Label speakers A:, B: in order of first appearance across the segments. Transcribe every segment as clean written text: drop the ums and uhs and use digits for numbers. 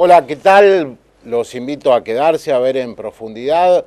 A: Hola, ¿qué tal? Los invito a quedarse a ver en profundidad.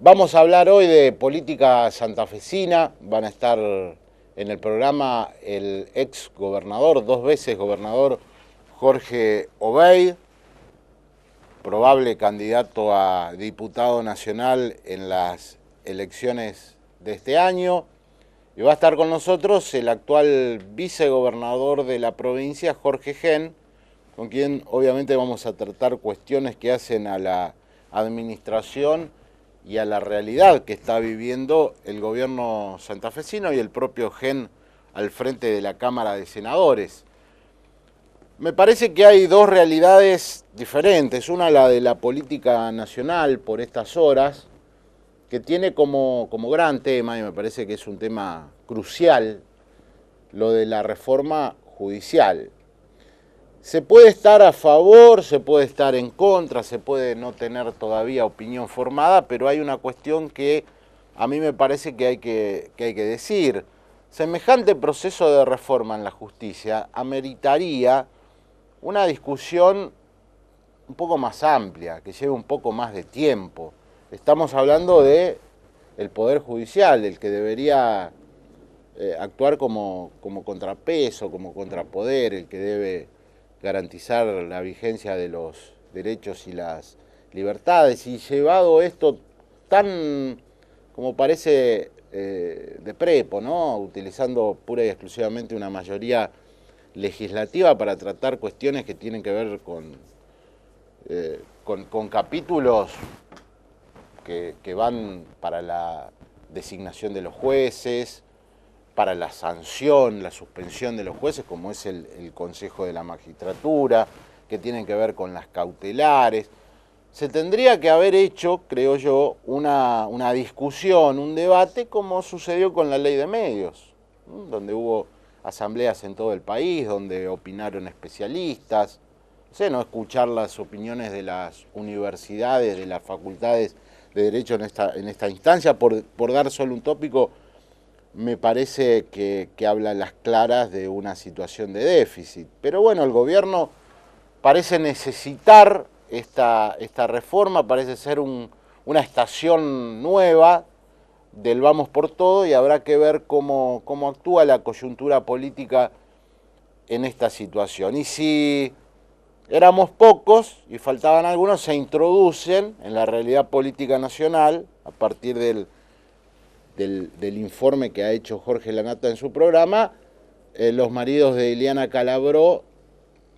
A: Vamos a hablar hoy de política santafesina. Van a estar en el programa el ex gobernador, 2 veces gobernador, Jorge Obeid, probable candidato a diputado nacional en las elecciones de este año. Y va a estar con nosotros el actual vicegobernador de la provincia, Jorge Gen, con quien obviamente vamos a tratar cuestiones que hacen a la administración y a la realidad que está viviendo el gobierno santafesino y el propio Gen al frente de la Cámara de Senadores. Me parece que hay dos realidades diferentes. Una, la de la política nacional por estas horas, que tiene como gran tema, y me parece que es un tema crucial, lo de la reforma judicial. Se puede estar a favor, se puede estar en contra, se puede no tener todavía opinión formada, pero hay una cuestión que a mí me parece que hay que decir. Semejante proceso de reforma en la justicia ameritaría una discusión un poco más amplia, que lleve un poco más de tiempo. Estamos hablando de el Poder Judicial, el que debería actuar como contrapeso, como contrapoder, el que debe garantizar la vigencia de los derechos y las libertades. Y llevado esto tan, como parece, de prepo, ¿no? Utilizando pura y exclusivamente una mayoría legislativa para tratar cuestiones que tienen que ver con capítulos que van para la designación de los jueces, para la sanción, la suspensión de los jueces, como es el Consejo de la Magistratura, que tienen que ver con las cautelares. Se tendría que haber hecho, creo yo, una discusión, un debate, como sucedió con la Ley de Medios, donde hubo asambleas en todo el país, donde opinaron especialistas. No escuchar las opiniones de las universidades, de las facultades de Derecho en esta instancia, por dar solo un tópico, me parece que habla a las claras de una situación de déficit. Pero bueno, el gobierno parece necesitar esta reforma, parece ser una estación nueva del vamos por todo, y habrá que ver cómo actúa la coyuntura política en esta situación. Y si éramos pocos y faltaban algunos, se introducen en la realidad política nacional a partir del informe que ha hecho Jorge Lanata en su programa, los maridos de Ileana Calabró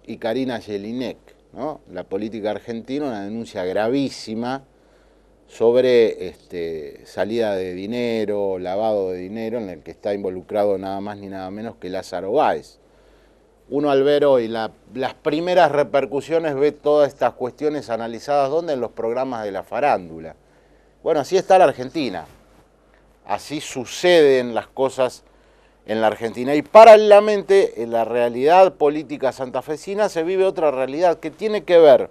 A: y Karina Jelinek, ¿no? La política argentina, una denuncia gravísima sobre salida de dinero, lavado de dinero, en el que está involucrado nada más ni nada menos que Lázaro Báez. Uno al ver hoy las primeras repercusiones ve todas estas cuestiones analizadas, ¿dónde? En los programas de la farándula. Bueno, así está la Argentina. Así suceden las cosas en la Argentina. Y paralelamente, en la realidad política santafesina se vive otra realidad que tiene que ver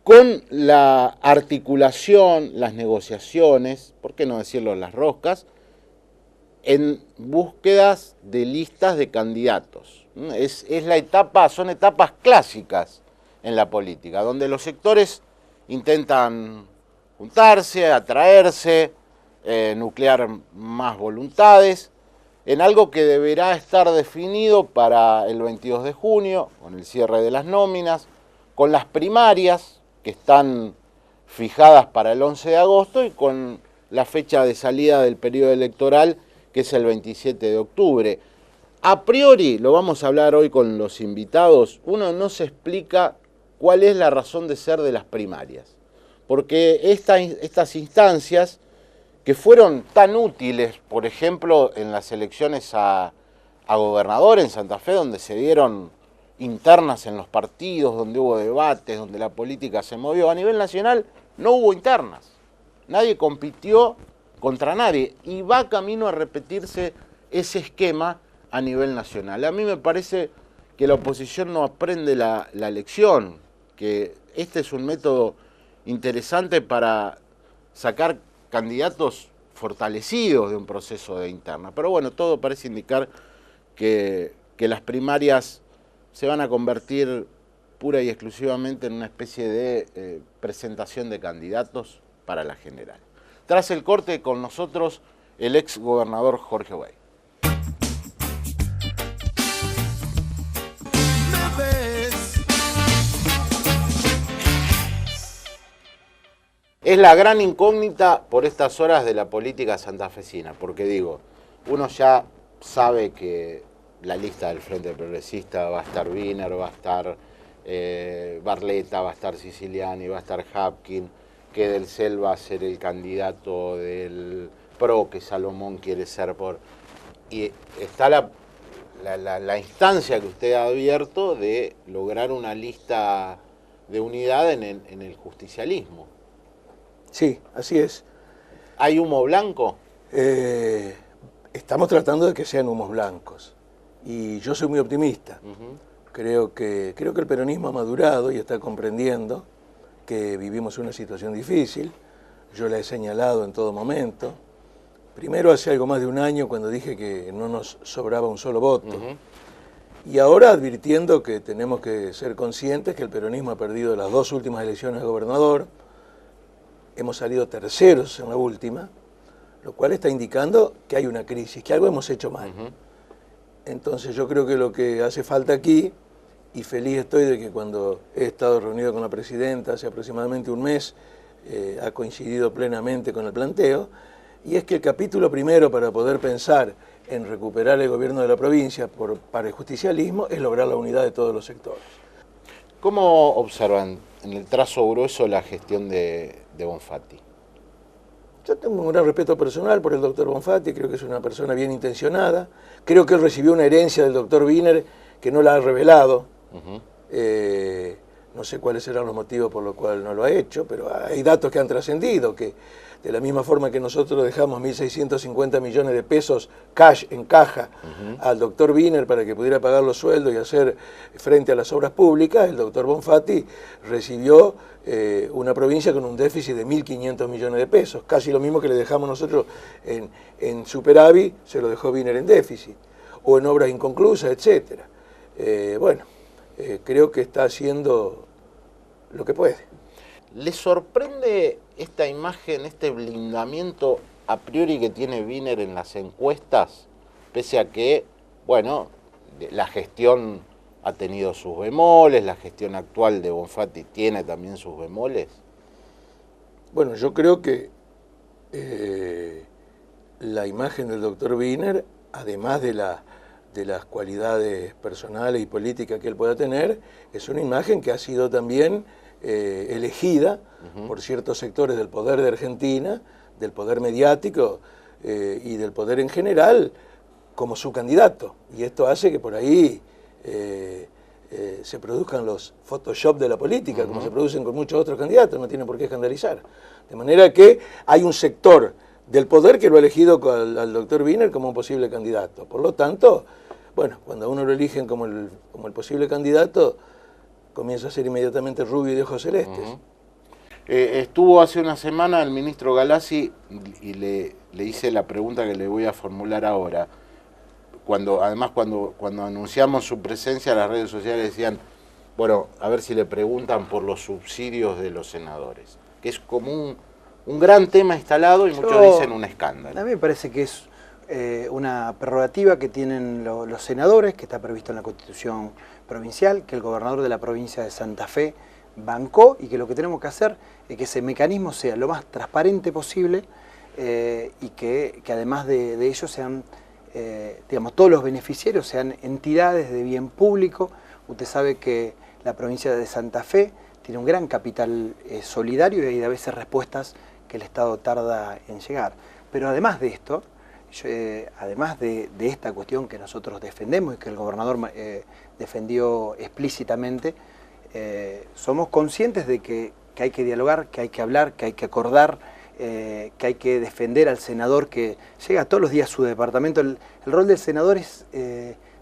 A: con la articulación, las negociaciones, por qué no decirlo las roscas, en búsquedas de listas de candidatos. Son etapas clásicas en la política, donde los sectores intentan juntarse, atraerse, nuclear más voluntades, en algo que deberá estar definido para el 22 de junio, con el cierre de las nóminas, con las primarias que están fijadas para el 11 de agosto y con la fecha de salida del periodo electoral, que es el 27 de octubre. A priori, lo vamos a hablar hoy con los invitados, uno no se explica cuál es la razón de ser de las primarias. Porque estas instancias que fueron tan útiles, por ejemplo, en las elecciones a gobernador en Santa Fe, donde se dieron internas en los partidos, donde hubo debates, donde la política se movió, a nivel nacional no hubo internas. Nadie compitió contra nadie y va camino a repetirse ese esquema a nivel nacional. A mí me parece que la oposición no aprende la lección, que este es un método interesante para sacar candidatos fortalecidos de un proceso de interna. Pero bueno, todo parece indicar que las primarias se van a convertir pura y exclusivamente en una especie de presentación de candidatos para la general. Tras el corte, con nosotros el ex gobernador Jorge Obey. Es la gran incógnita por estas horas de la política santafesina, porque digo, uno ya sabe que la lista del Frente Progresista va a estar Wiener, va a estar Barletta, va a estar Siciliani, va a estar Hapkin, que Delcel va a ser el candidato del PRO, que Salomón quiere ser por... Y está la instancia que usted ha abierto de lograr una lista de unidad en el justicialismo.
B: Sí, así es.
A: ¿Hay humo blanco?
B: Estamos tratando de que sean humos blancos. Y yo soy muy optimista. Creo que el peronismo ha madurado y está comprendiendo que vivimos una situación difícil. Yo la he señalado en todo momento. Primero hace algo más de un año cuando dije que no nos sobraba un solo voto. Y ahora advirtiendo que tenemos que ser conscientes que el peronismo ha perdido las 2 últimas elecciones de gobernador. Hemos salido terceros en la última, lo cual está indicando que hay una crisis, que algo hemos hecho mal. Entonces yo creo que lo que hace falta aquí, y feliz estoy de que cuando he estado reunido con la presidenta hace aproximadamente un mes, ha coincidido plenamente con el planteo, y es que el capítulo primero para poder pensar en recuperar el gobierno de la provincia para el justicialismo es lograr la unidad de todos los sectores.
A: ¿Cómo observan en el trazo grueso la gestión de Bonfatti?
B: Yo tengo un gran respeto personal por el doctor Bonfatti, creo que es una persona bien intencionada, creo que él recibió una herencia del doctor Wiener que no la ha revelado, no sé cuáles serán los motivos por los cuales no lo ha hecho, pero hay datos que han trascendido, que de la misma forma que nosotros dejamos 1.650 millones de pesos cash en caja al doctor Wiener para que pudiera pagar los sueldos y hacer frente a las obras públicas, el doctor Bonfatti recibió una provincia con un déficit de 1.500 millones de pesos, casi lo mismo que le dejamos nosotros en superávit, se lo dejó Wiener en déficit, o en obras inconclusas, etc. Creo que está haciendo lo que puede.
A: ¿Le sorprende esta imagen, este blindamiento a priori que tiene Wiener en las encuestas, pese a que, bueno, la gestión ha tenido sus bemoles, la gestión actual de Bonfatti tiene también sus bemoles?
B: Bueno, yo creo que la imagen del doctor Wiener, además de las cualidades personales y políticas que él pueda tener, es una imagen que ha sido también elegida por ciertos sectores del poder de Argentina, del poder mediático y del poder en general, como su candidato. Y esto hace que por ahí se produzcan los Photoshop de la política, como se producen con muchos otros candidatos, no tiene por qué escandalizar. De manera que hay un sector del poder que lo ha elegido al doctor Wiener como un posible candidato. Por lo tanto, bueno, cuando a uno lo eligen como el posible candidato, comienza a ser inmediatamente rubio y de ojos celestes.
A: Estuvo hace una semana el ministro Galassi y le hice la pregunta que le voy a formular ahora. Además, cuando anunciamos su presencia, las redes sociales decían, bueno, a ver si le preguntan por los subsidios de los senadores, que es como un gran tema instalado y muchos dicen un escándalo.
C: A mí me parece que es una prerrogativa que tienen los senadores, que está previsto en la Constitución provincial, que el gobernador de la provincia de Santa Fe bancó, y que lo que tenemos que hacer es que ese mecanismo sea lo más transparente posible y que además de ello sean, digamos, todos los beneficiarios sean entidades de bien público. Usted sabe que la provincia de Santa Fe tiene un gran capital solidario y hay a veces respuestas que el Estado tarda en llegar. Pero además de esto, además de esta cuestión que nosotros defendemos y que el gobernador defendió explícitamente, somos conscientes de que hay que dialogar, que hay que hablar, que hay que acordar, que hay que defender al senador que llega todos los días a su departamento. El rol del senador es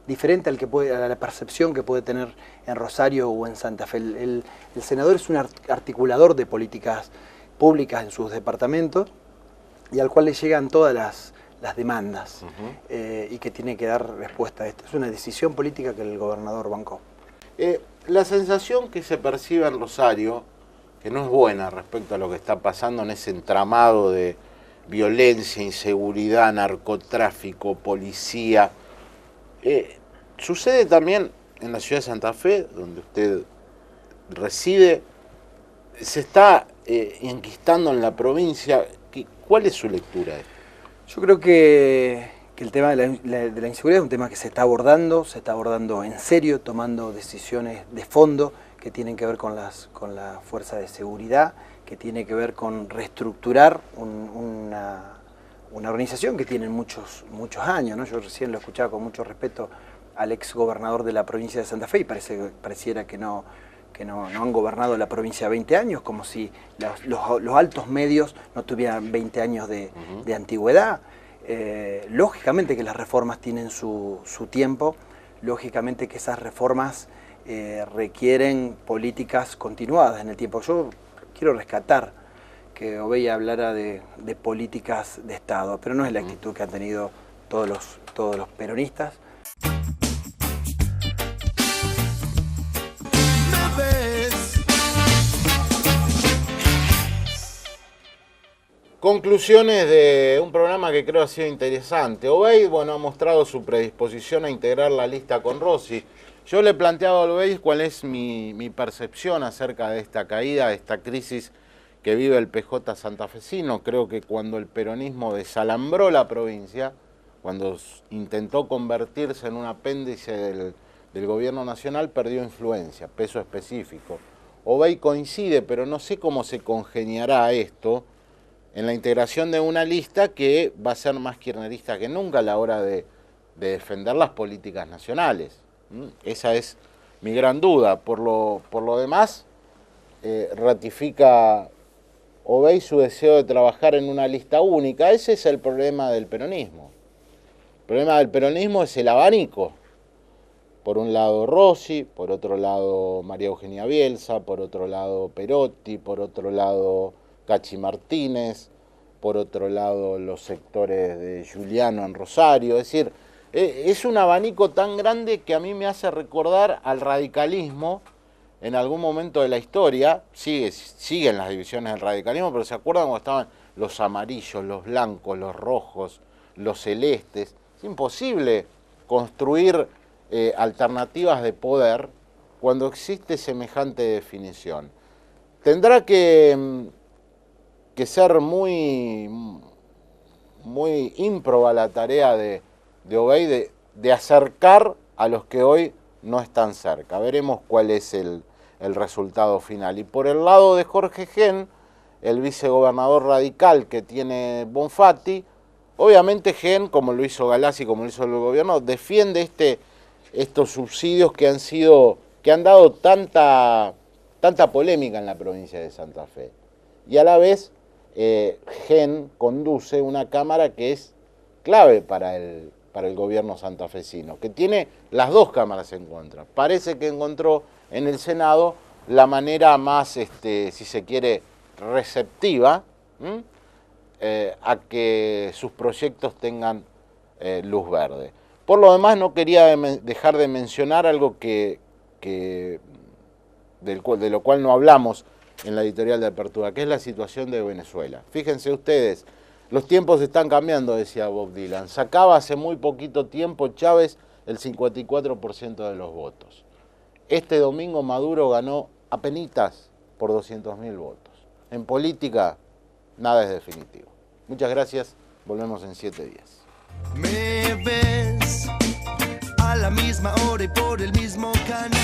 C: diferente a la percepción que puede tener en Rosario o en Santa Fe. El senador es un articulador de políticas públicas en sus departamentos y al cual le llegan todas las demandas y que tiene que dar respuesta a esto. Es una decisión política que el gobernador bancó.
A: La sensación que se percibe en Rosario, que no es buena respecto a lo que está pasando en ese entramado de violencia, inseguridad, narcotráfico, policía, sucede también en la ciudad de Santa Fe, donde usted reside, se está enquistando en la provincia. ¿Cuál es su lectura de esto?
C: Yo creo que el tema de la inseguridad es un tema que se está abordando en serio, tomando decisiones de fondo que tienen que ver con la fuerza de seguridad, que tiene que ver con reestructurar una organización que tiene muchos años, ¿no? Yo recién lo escuchaba con mucho respeto al ex gobernador de la provincia de Santa Fe y pareciera que no han gobernado la provincia 20 años, como si los altos medios no tuvieran 20 años de antigüedad. Lógicamente que las reformas tienen su tiempo, lógicamente que esas reformas requieren políticas continuadas en el tiempo. Yo quiero rescatar que Obey hablara de políticas de Estado, pero no es la actitud que han tenido todos los peronistas.
A: Conclusiones de un programa que creo ha sido interesante. Obey, ha mostrado su predisposición a integrar la lista con Rossi. Yo le he planteado a Obey cuál es mi percepción acerca de esta caída, de esta crisis que vive el PJ santafesino. Creo que cuando el peronismo desalambró la provincia, cuando intentó convertirse en un apéndice del gobierno nacional, perdió influencia, peso específico. Obey coincide, pero no sé cómo se congeniará esto en la integración de una lista que va a ser más kirchnerista que nunca a la hora de defender las políticas nacionales. Esa es mi gran duda. Por lo demás, ratifica Obey su deseo de trabajar en una lista única. Ese es el problema del peronismo. El problema del peronismo es el abanico. Por un lado Rossi, por otro lado María Eugenia Bielsa, por otro lado Perotti, por otro lado Cachi Martínez, por otro lado los sectores de Giuliano en Rosario. Es decir, es un abanico tan grande que a mí me hace recordar al radicalismo en algún momento de la historia. Siguen las divisiones del radicalismo, pero ¿se acuerdan cuando estaban los amarillos, los blancos, los rojos, los celestes? Es imposible construir alternativas de poder cuando existe semejante definición. Tendrá que ser muy ímproba la tarea de Obey de acercar a los que hoy no están cerca. Veremos cuál es el resultado final. Y por el lado de Jorge Gen, el vicegobernador radical que tiene Bonfatti, obviamente Gen, como lo hizo Galassi, como lo hizo el gobierno, defiende estos subsidios que han dado tanta polémica en la provincia de Santa Fe. Y a la vez Gen conduce una cámara que es clave para el gobierno santafesino, que tiene las dos cámaras en contra. Parece que encontró en el Senado la manera más, si se quiere, receptiva a que sus proyectos tengan luz verde. Por lo demás, no quería dejar de mencionar algo de lo cual no hablamos en la editorial de apertura, que es la situación de Venezuela. Fíjense ustedes, los tiempos están cambiando, decía Bob Dylan. Sacaba hace muy poquito tiempo Chávez el 54% de los votos. Este domingo Maduro ganó apenitas por 200.000 votos. En política, nada es definitivo. Muchas gracias, volvemos en 7 días.
D: Me ves a la misma hora y por el mismo canal.